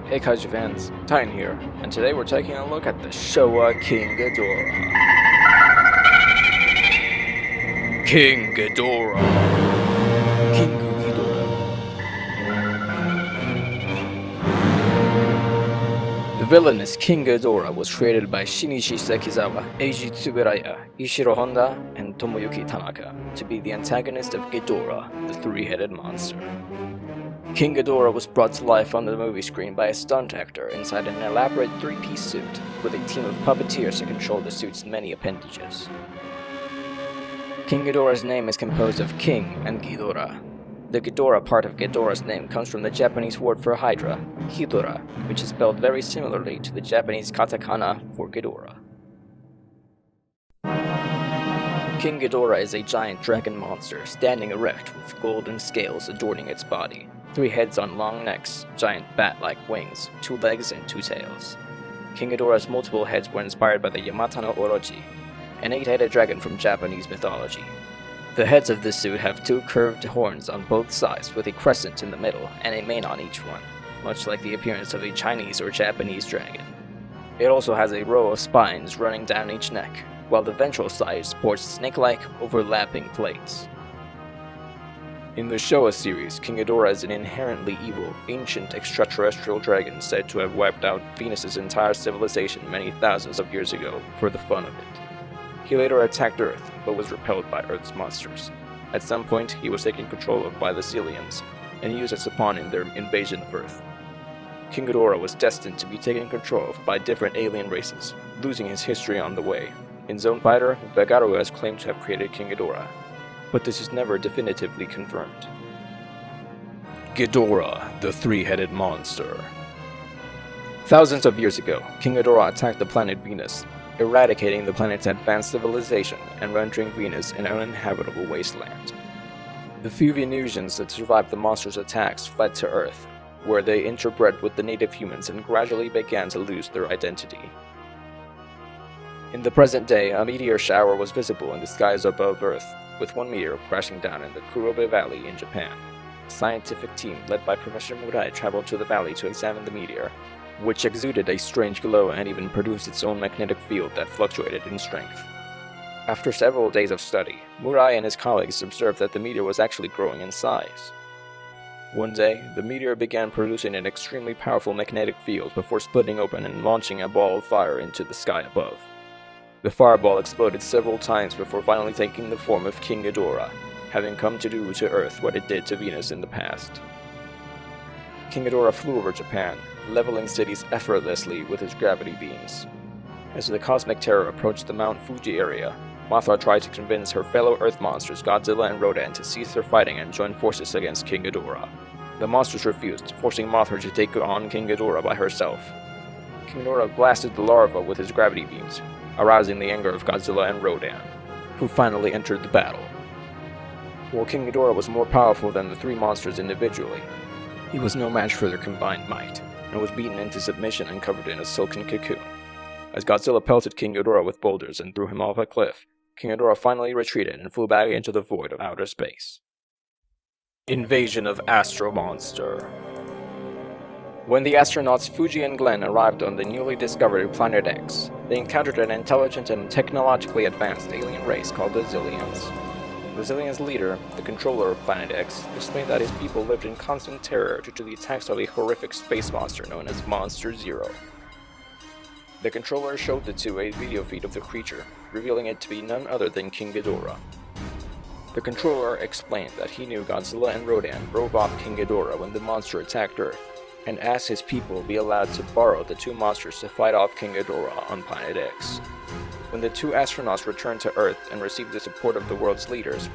Hey Kaiju fans, Titan here, and today we're taking a look at the Showa King Ghidorah. King Ghidorah. King Ghidorah. The villainous King Ghidorah was created by Shinichi Sekizawa, Eiji Tsuburaya, Ishiro Honda, and Tomoyuki Tanaka to be the antagonist of Ghidorah, the three-headed monster. King Ghidorah was brought to life on the movie screen by a stunt actor inside an elaborate three-piece suit, with a team of puppeteers to control the suit's many appendages. King Ghidorah's name is composed of King and Ghidorah. The Ghidorah part of Ghidorah's name comes from the Japanese word for Hydra, Hidora, which is spelled very similarly to the Japanese katakana for Ghidorah. King Ghidorah is a giant dragon monster standing erect with golden scales adorning its body. 3 heads on long necks, giant bat-like wings, 2 legs and 2 tails. King Ghidorah's multiple heads were inspired by the Yamata no Orochi, an 8-headed dragon from Japanese mythology. The heads of this suit have 2 curved horns on both sides with a crescent in the middle and a mane on each one, much like the appearance of a Chinese or Japanese dragon. It also has a row of spines running down each neck, while the ventral side sports snake-like overlapping plates. In the Showa series, King Ghidorah is an inherently evil, ancient extraterrestrial dragon said to have wiped out Venus's entire civilization many thousands of years ago for the fun of it. He later attacked Earth, but was repelled by Earth's monsters. At some point, he was taken control of by the Zillions, and used as a pawn in their invasion of Earth. King Ghidorah was destined to be taken control of by different alien races, losing his history on the way. In Zone Fighter, Bagaru has claimed to have created King Ghidorah, but this is never definitively confirmed. Ghidorah, the three-headed monster. Thousands of years ago, King Ghidorah attacked the planet Venus, eradicating the planet's advanced civilization and rendering Venus an uninhabitable wasteland. The few Venusians that survived the monster's attacks fled to Earth, where they interbred with the native humans and gradually began to lose their identity. In the present day, a meteor shower was visible in the skies above Earth, with one meteor crashing down in the Kurobe Valley in Japan. A scientific team led by Professor Murai traveled to the valley to examine the meteor, which exuded a strange glow and even produced its own magnetic field that fluctuated in strength. After several days of study, Murai and his colleagues observed that the meteor was actually growing in size. One day, the meteor began producing an extremely powerful magnetic field before splitting open and launching a ball of fire into the sky above. The fireball exploded several times before finally taking the form of King Ghidorah, having come to do to Earth what it did to Venus in the past. King Ghidorah flew over Japan, leveling cities effortlessly with his gravity beams. As the cosmic terror approached the Mount Fuji area, Mothra tried to convince her fellow Earth monsters Godzilla and Rodan to cease their fighting and join forces against King Ghidorah. The monsters refused, forcing Mothra to take on King Ghidorah by herself. King Ghidorah blasted the larva with his gravity beams, arousing the anger of Godzilla and Rodan, who finally entered the battle. While King Ghidorah was more powerful than the 3 monsters individually, he was no match for their combined might, and was beaten into submission and covered in a silken cocoon. As Godzilla pelted King Ghidorah with boulders and threw him off a cliff, King Ghidorah finally retreated and flew back into the void of outer space. Invasion of Astro-Monster. When the astronauts Fuji and Glenn arrived on the newly discovered Planet X, they encountered an intelligent and technologically advanced alien race called the Zillions. The Zillions' leader, the controller of Planet X, explained that his people lived in constant terror due to the attacks of a horrific space monster known as Monster Zero. The controller showed the 2 a video feed of the creature, revealing it to be none other than King Ghidorah. The controller explained that he knew Godzilla and Rodan drove off King Ghidorah when the monster attacked Earth, and asked his people be allowed to borrow the 2 monsters to fight off King Ghidorah on Planet X. When the 2 astronauts returned to Earth and received the support of the world's leaders,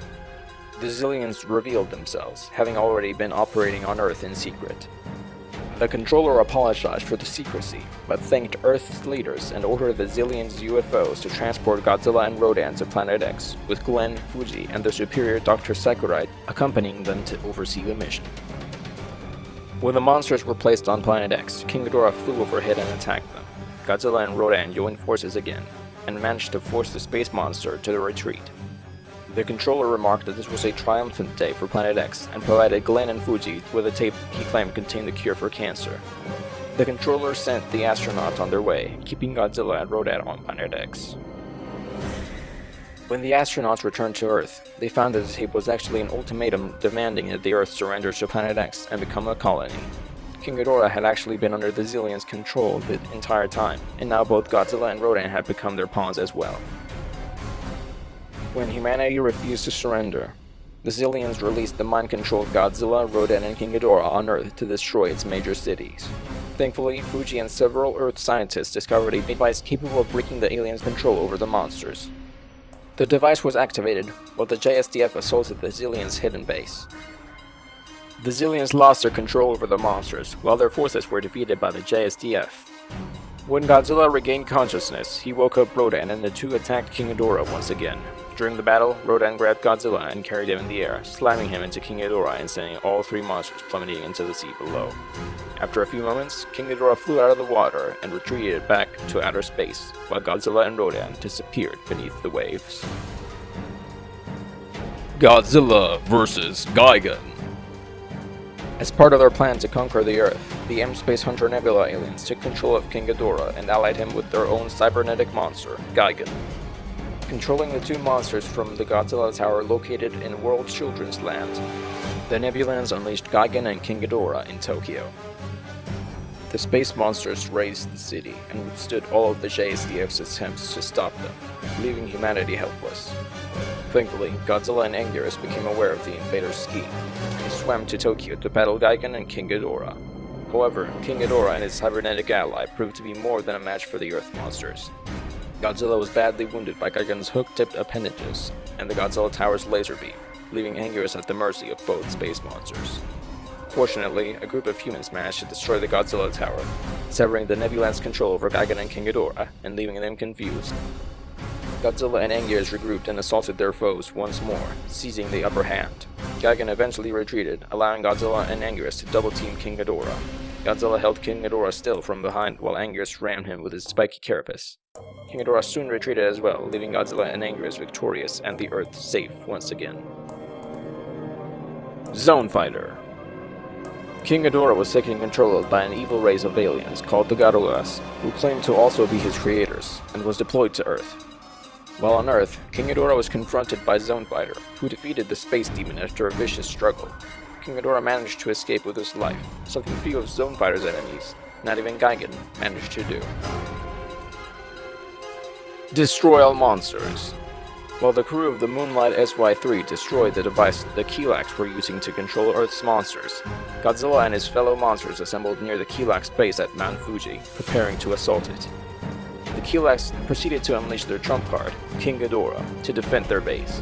the Zillions revealed themselves, having already been operating on Earth in secret. The controller apologized for the secrecy, but thanked Earth's leaders and ordered the Zillions' UFOs to transport Godzilla and Rodan to Planet X, with Glenn, Fuji, and their superior Dr. Sakurai accompanying them to oversee the mission. When the monsters were placed on Planet X, King Ghidorah flew overhead and attacked them. Godzilla and Rodan joined forces again, and managed to force the space monster to the retreat. The controller remarked that this was a triumphant day for Planet X and provided Glenn and Fuji with a tape he claimed contained the cure for cancer. The controller sent the astronauts on their way, keeping Godzilla and Rodan on Planet X. When the astronauts returned to Earth, they found that the tape was actually an ultimatum demanding that the Earth surrender to Planet X and become a colony. King Ghidorah had actually been under the Xiliens' control the entire time, and now both Godzilla and Rodan had become their pawns as well. When humanity refused to surrender, the Xiliens released the mind-controlled Godzilla, Rodan, and King Ghidorah on Earth to destroy its major cities. Thankfully, Fuji and several Earth scientists discovered a device capable of breaking the aliens' control over the monsters. The device was activated while the JSDF assaulted the Xiliens' hidden base. The Xiliens lost their control over the monsters, while their forces were defeated by the JSDF. When Godzilla regained consciousness, he woke up Rodan and the two attacked King Ghidorah once again. During the battle, Rodan grabbed Godzilla and carried him in the air, slamming him into King Ghidorah and sending all three monsters plummeting into the sea below. After a few moments, King Ghidorah flew out of the water and retreated back to outer space, while Godzilla and Rodan disappeared beneath the waves. Godzilla vs. Gigan. As part of their plan to conquer the Earth, the M-Space Hunter Nebula aliens took control of King Ghidorah and allied him with their own cybernetic monster, Gigan. Controlling the two monsters from the Godzilla Tower located in World Children's Land, the Nebulans unleashed Gigan and King Ghidorah in Tokyo. The space monsters razed the city and withstood all of the JSDF's attempts to stop them, leaving humanity helpless. Thankfully, Godzilla and Anguirus became aware of the invaders' scheme. They swam to Tokyo to battle Gigan and King Ghidorah. However, King Ghidorah and his cybernetic ally proved to be more than a match for the Earth monsters. Godzilla was badly wounded by Gigan's hook-tipped appendages and the Godzilla Tower's laser beam, leaving Anguirus at the mercy of both space monsters. Fortunately, a group of humans managed to destroy the Godzilla Tower, severing the Nebulans' control over Gigan and King Ghidorah and leaving them confused. Godzilla and Anguirus regrouped and assaulted their foes once more, seizing the upper hand. Gigan eventually retreated, allowing Godzilla and Anguirus to double-team King Ghidorah. Godzilla held King Ghidorah still from behind while Anguirus rammed him with his spiky carapace. King Ghidorah soon retreated as well, leaving Godzilla and Anguirus victorious and the Earth safe once again. Zone Fighter. King Ghidorah was taken control of by an evil race of aliens called the Garrulas, who claimed to also be his creators, and was deployed to Earth. While on Earth, King Ghidorah was confronted by Zone Fighter, who defeated the space demon after a vicious struggle. King Ghidorah managed to escape with his life, something few of Zone Fighter's enemies, not even Gigan, managed to do. Destroy all monsters. While the crew of the Moonlight SY-3 destroyed the device the Kilax were using to control Earth's monsters, Godzilla and his fellow monsters assembled near the Kilax base at Mount Fuji, preparing to assault it. The Kilax proceeded to unleash their trump card, King Ghidorah, to defend their base.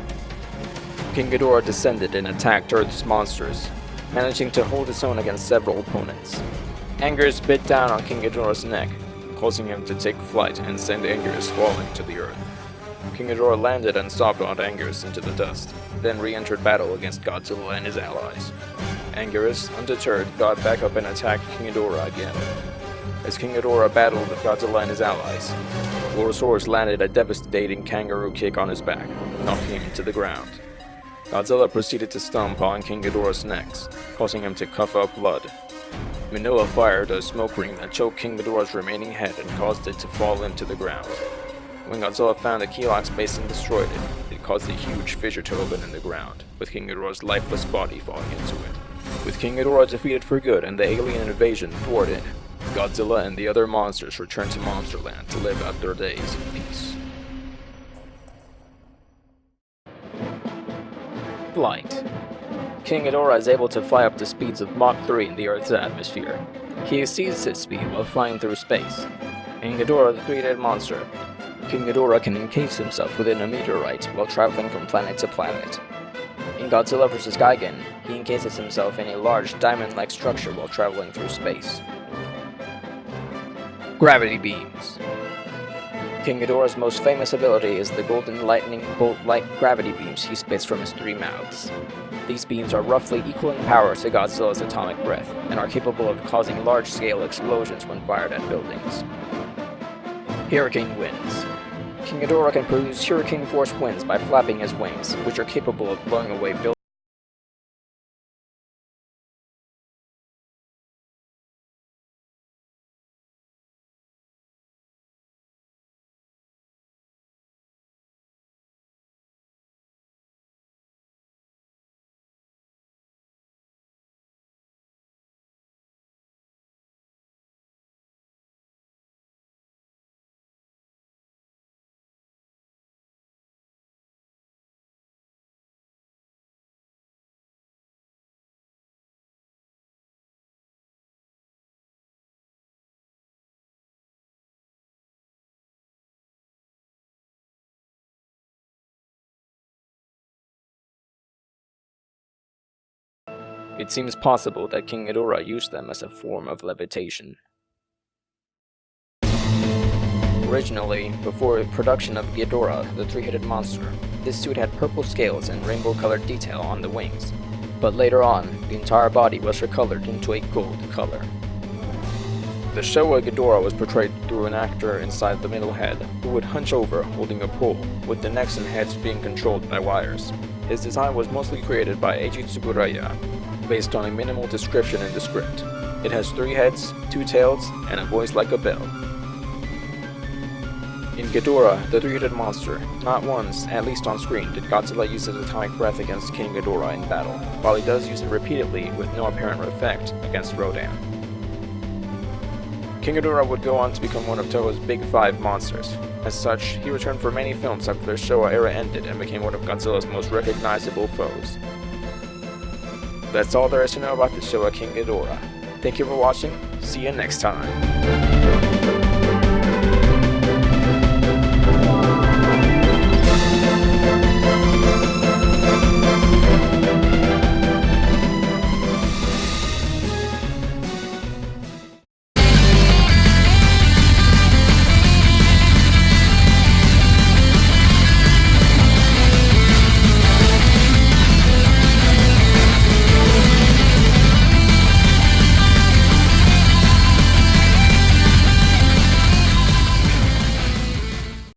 King Ghidorah descended and attacked Earth's monsters, managing to hold its own against several opponents. Anguirus bit down on King Ghidorah's neck, causing him to take flight and send Anguirus falling to the earth. King Ghidorah landed and stomped on Anguirus into the dust, then re-entered battle against Godzilla and his allies. Anguirus, undeterred, got back up and attacked King Ghidorah again. As King Ghidorah battled Godzilla and his allies, Lorosaurus landed a devastating kangaroo kick on his back, knocking him to the ground. Godzilla proceeded to stomp on King Ghidorah's neck, causing him to cough up blood. Minoa fired a smoke ring that choked King Ghidorah's remaining head and caused it to fall into the ground. When Godzilla found the Kilax base and destroyed it, it caused a huge fissure to open in the ground, with King Ghidorah's lifeless body falling into it. With King Ghidorah defeated for good and the alien invasion thwarted, Godzilla and the other monsters returned to Monsterland to live out their days in peace. Flight. King Ghidorah is able to fly up to speeds of Mach 3 in the Earth's atmosphere. He exceeds his speed while flying through space. In Ghidorah the Three-Headed Monster, King Ghidorah can encase himself within a meteorite while traveling from planet to planet. In Godzilla vs. Gigan, he encases himself in a large diamond-like structure while traveling through space. Gravity beams. King Ghidorah's most famous ability is the golden lightning bolt-like gravity beams he spits from his three mouths. These beams are roughly equal in power to Godzilla's atomic breath, and are capable of causing large-scale explosions when fired at buildings. Hurricane winds. King Ghidorah can produce hurricane-force winds by flapping his wings, which are capable of blowing away buildings It seems possible that King Ghidorah used them as a form of levitation. Originally, before production of Ghidorah, the three-headed monster, this suit had purple scales and rainbow-colored detail on the wings, but later on, the entire body was recolored into a gold color. The Showa Ghidorah was portrayed through an actor inside the middle head, who would hunch over holding a pole, with the necks and heads being controlled by wires. His design was mostly created by AT based on a minimal description in the script. It has 3 heads, 2 tails, and a voice like a bell. In Ghidorah, the three-headed monster, not once, at least on screen, did Godzilla use his atomic breath against King Ghidorah in battle, while he does use it repeatedly with no apparent effect against Rodan. King Ghidorah would go on to become one of Toho's big 5 monsters. As such, he returned for many films after the Showa era ended and became one of Godzilla's most recognizable foes. That's all there is to know about the Showa King Ghidorah. Thank you for watching, see you next time!